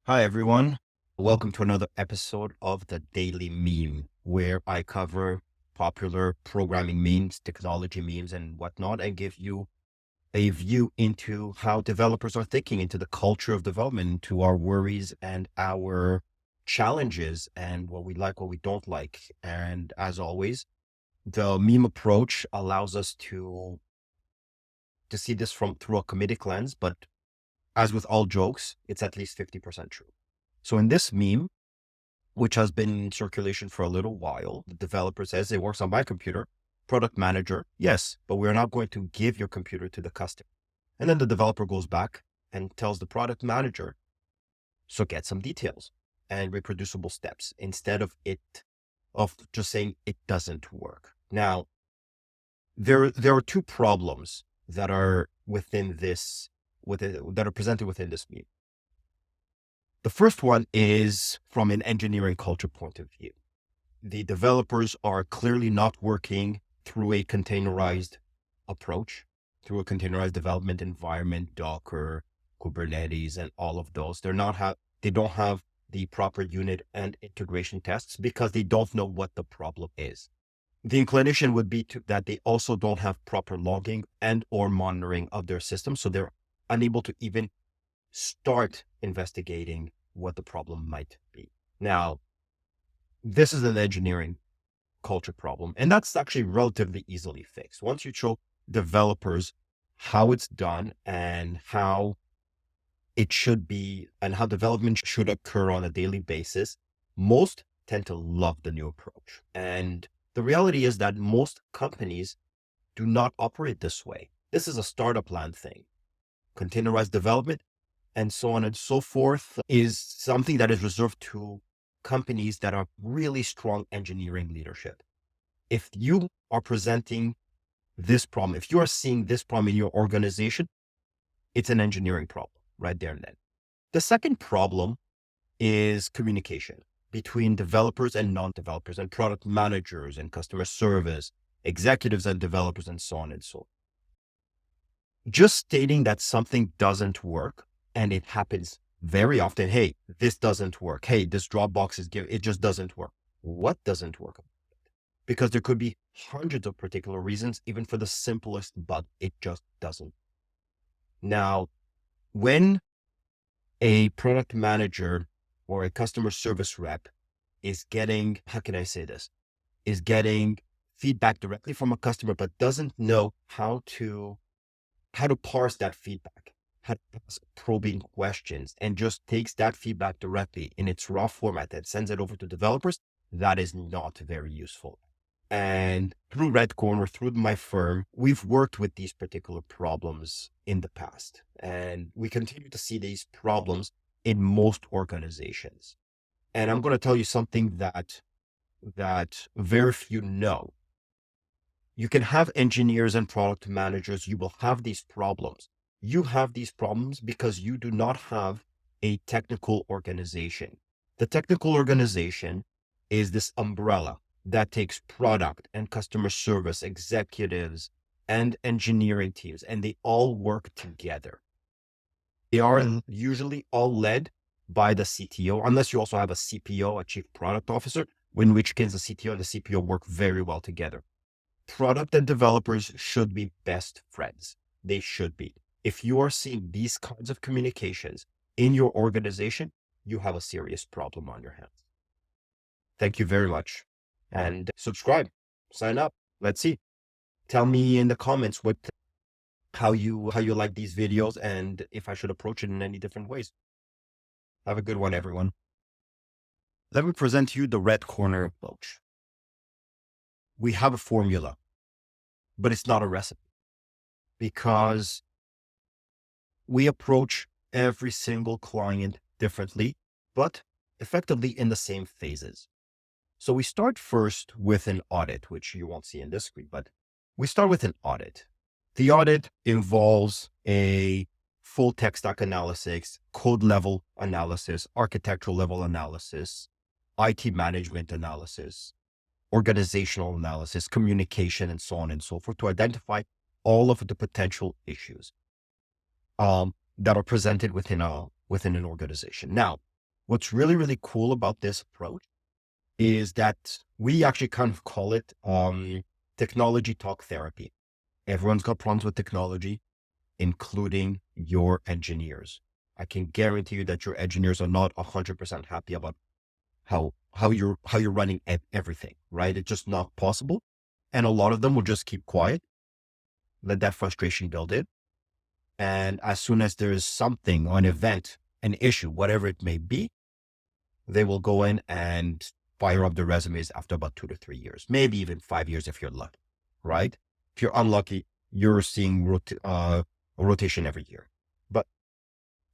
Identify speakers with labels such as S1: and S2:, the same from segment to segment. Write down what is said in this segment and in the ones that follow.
S1: Hi, everyone. Welcome to another episode of the Daily Meme, where I cover popular programming memes, technology memes, and whatnot, and give you a view into how developers are thinking, into the culture of development, into our worries and our challenges, and what we like, what we don't like. And as always, the meme approach allows us to see this from through a comedic lens, but as with all jokes, it's at least 50% true. So in this meme, which has been in circulation for a little while, the developer says it works on my computer. Product manager, yes, but we're not going to give your computer to the customer. And then the developer goes back and tells the product manager, so get some details and reproducible steps instead of just saying it doesn't work. Now, there are two problems that are that are presented within this meme. The first one is from an engineering culture point of view. The developers are clearly not working through a containerized approach, through a containerized development environment, Docker, Kubernetes, and all of those. They don't have the proper unit and integration tests because they don't know what the problem is. The inclination would be that they also don't have proper logging and or monitoring of their system. So they're unable to even start investigating what the problem might be. Now, this is an engineering culture problem, and that's actually relatively easily fixed. Once you show developers how it's done and how it should be and how development should occur on a daily basis, most tend to love the new approach. And the reality is that most companies do not operate this way. This is a startup land thing. Containerized development and so on and so forth is something that is reserved to companies that are really strong engineering leadership. If you are presenting this problem, if you are seeing this problem in your organization, it's an engineering problem right there and then. The second problem is communication between developers and non-developers and product managers and customer service, executives and developers, and so on and so on. Just stating that something doesn't work, and it happens very often. Hey, this doesn't work. Hey, this Dropbox it just doesn't work. What doesn't work? Because there could be hundreds of particular reasons, even for the simplest bug, it just doesn't. Now, when a product manager or a customer service rep is getting, how can I say this, is getting feedback directly from a customer, but doesn't know how to parse that feedback, how to ask probing questions, and just takes that feedback directly in its raw format and sends it over to developers, that is not very useful. And through Red Corner, through my firm, we've worked with these particular problems in the past, and we continue to see these problems in most organizations. And I'm going to tell you something that very few know. You can have engineers and product managers. You will have these problems. You have these problems because you do not have a technical organization. The technical organization is this umbrella that takes product and customer service executives and engineering teams, and they all work together. They are usually all led by the CTO, unless you also have a CPO, a chief product officer, in which case the CTO and the CPO work very well together. Product and developers should be best friends. They should be. If you are seeing these kinds of communications in your organization, you have a serious problem on your hands. Thank you very much. And subscribe, sign up. Let's see. Tell me in the comments how you like these videos and if I should approach it in any different ways. Have a good one, everyone. Let me present to you the Red Corner approach. We have a formula, but it's not a recipe because we approach every single client differently, but effectively in the same phases. So we start first with an audit, which you won't see in this screen, but we start with an audit. The audit involves a full tech stack analysis, code level analysis, architectural level analysis, IT management analysis, organizational analysis, communication, and so on and so forth to identify all of the potential issues that are presented within an organization. Now, What's really, really cool about this approach is that we actually kind of call it technology talk therapy. Everyone's got problems with technology, including your engineers. I can guarantee you that your engineers are not 100% happy about how you're running everything, right? It's just not possible. And a lot of them will just keep quiet, let that frustration build in. And as soon as there is something, an event, an issue, whatever it may be, they will go in and fire up their resumes after about 2 to 3 years, maybe even 5 years if you're lucky, right? If you're unlucky, you're seeing a rotation every year. But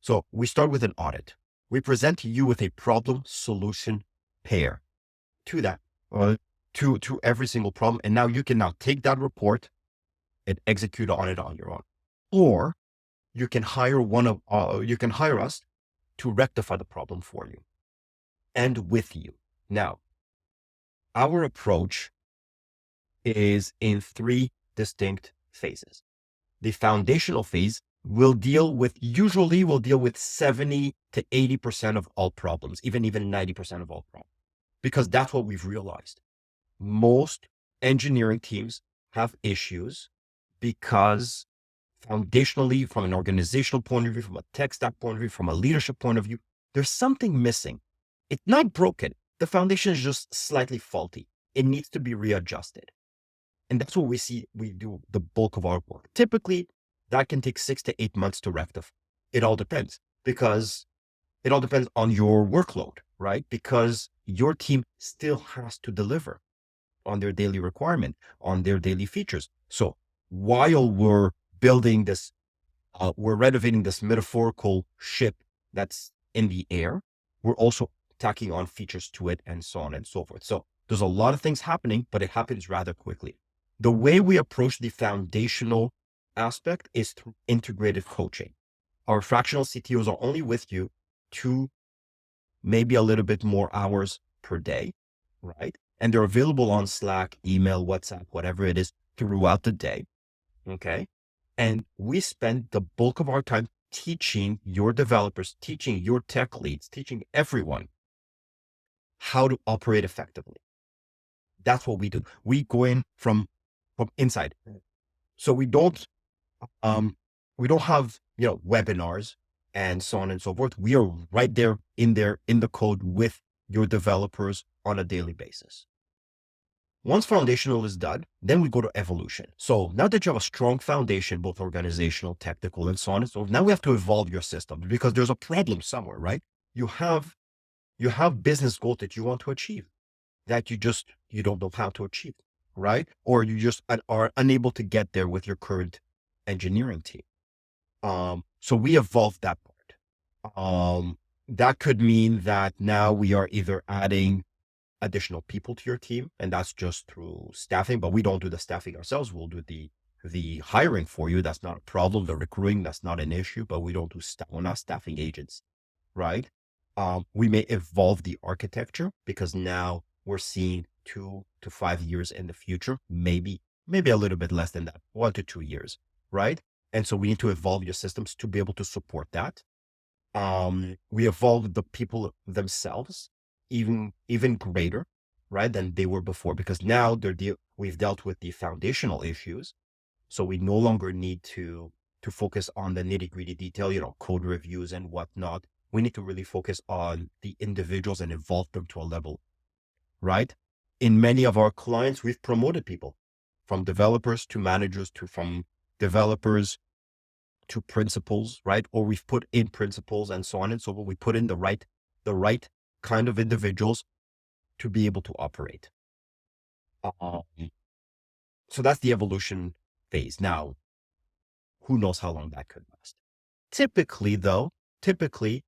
S1: so we start with an audit. We present you with a problem solution pair to that, to every single problem. And now you can now take that report and execute on it on your own. Or you can hire us to rectify the problem for you and with you. Now, our approach is in 3 distinct phases. The foundational phase usually will deal with 70 to 80% of all problems, even 90% of all problems, because that's what we've realized. Most engineering teams have issues because foundationally, from an organizational point of view, from a tech stack point of view, from a leadership point of view, there's something missing. It's not broken. The foundation is just slightly faulty. It needs to be readjusted. And that's what we do the bulk of our work. Typically, that can take 6 to 8 months to rectify. It all depends on your workload, right? Because your team still has to deliver on their daily requirement, on their daily features. So while we're building this, we're renovating this metaphorical ship that's in the air, we're also tacking on features to it and so on and so forth. So there's a lot of things happening, but it happens rather quickly. The way we approach the foundational aspect is through integrated coaching. Our fractional CTOs are only with you 2, maybe a little bit more hours per day, right? And they're available on Slack, email, WhatsApp, whatever it is, throughout the day. Okay. And we spend the bulk of our time teaching your developers, teaching your tech leads, teaching everyone how to operate effectively. That's what we do. We go in from inside. So we don't have, webinars and so on and so forth. We are right there in the code with your developers on a daily basis. Once foundational is done, then we go to evolution. So now that you have a strong foundation, both organizational, technical, and so on and so forth, now we have to evolve your system because there's a problem somewhere, right? You have business goals that you want to achieve that you don't know how to achieve, right? Or you just are unable to get there with your current engineering team. So we evolved that part. That could mean that now we are either adding additional people to your team, and that's just through staffing, but we don't do the staffing ourselves. We'll do the hiring for you. That's not a problem. The recruiting, that's not an issue, but we don't do we're not staffing agents, right? We may evolve the architecture because now we're seeing 2 to 5 years in the future, maybe a little bit less than that, 1 to 2 years, right? And so we need to evolve your systems to be able to support that. We evolve the people themselves even greater, right, than they were before, because now we've dealt with the foundational issues. So we no longer need to focus on the nitty-gritty detail, code reviews and whatnot. We need to really focus on the individuals and evolve them to a level, right? In many of our clients, we've promoted people from developers to managers, from developers to principals, right? Or we've put in principals and so on and so forth. We put in the right kind of individuals to be able to operate. So that's the evolution phase. Now, who knows how long that could last? Typically,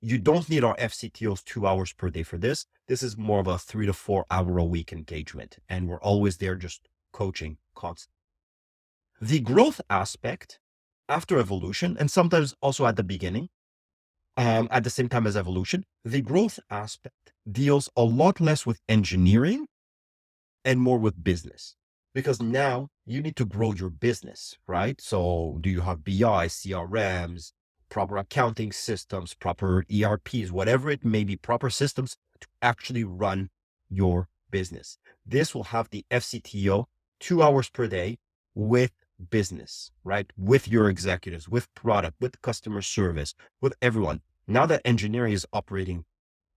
S1: you don't need our FCTOs 2 hours per day for this. This is more of a 3 to 4 hour a week engagement. And we're always there just coaching constantly. The growth aspect after evolution, and sometimes also at the beginning, at the same time as evolution, the growth aspect deals a lot less with engineering and more with business, because now you need to grow your business, right? So do you have BI, CRMs, proper accounting systems, proper ERPs, whatever it may be, proper systems to actually run your business. This will have the FCTO 2 hours per day with business, right? With your executives, with product, with customer service, with everyone. Now that engineering is operating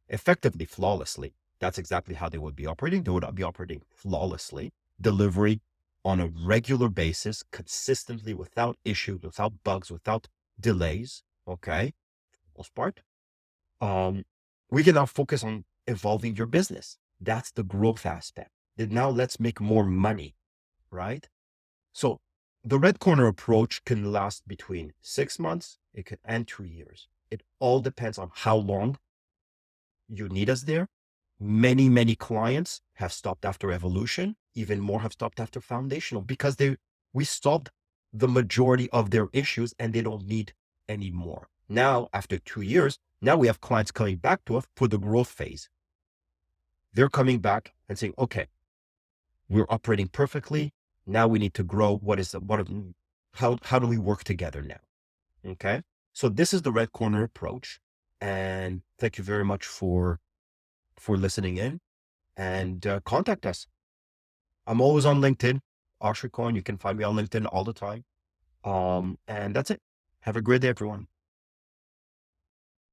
S1: effectively, flawlessly, that's exactly how they would be operating. They would be operating flawlessly, delivery on a regular basis, consistently, without issues, without bugs, without delays. Okay. For the most part. We can now focus on evolving your business. That's the growth aspect. And now let's make more money, right? So the red corner approach can last between 6 months, and 2 years. It all depends on how long you need us there. Many clients have stopped after evolution. Even more have stopped after foundational because we solved the majority of their issues and they don't need any more. Now, after 2 years, now we have clients coming back to us for the growth phase. They're coming back and saying, okay, we're operating perfectly. Now we need to grow. How do we work together now? Okay. So this is the red corner approach. And thank you very much for listening in, and contact us. I'm always on LinkedIn, Osher Cohen. You can find me on LinkedIn all the time. And that's it. Have a great day, everyone.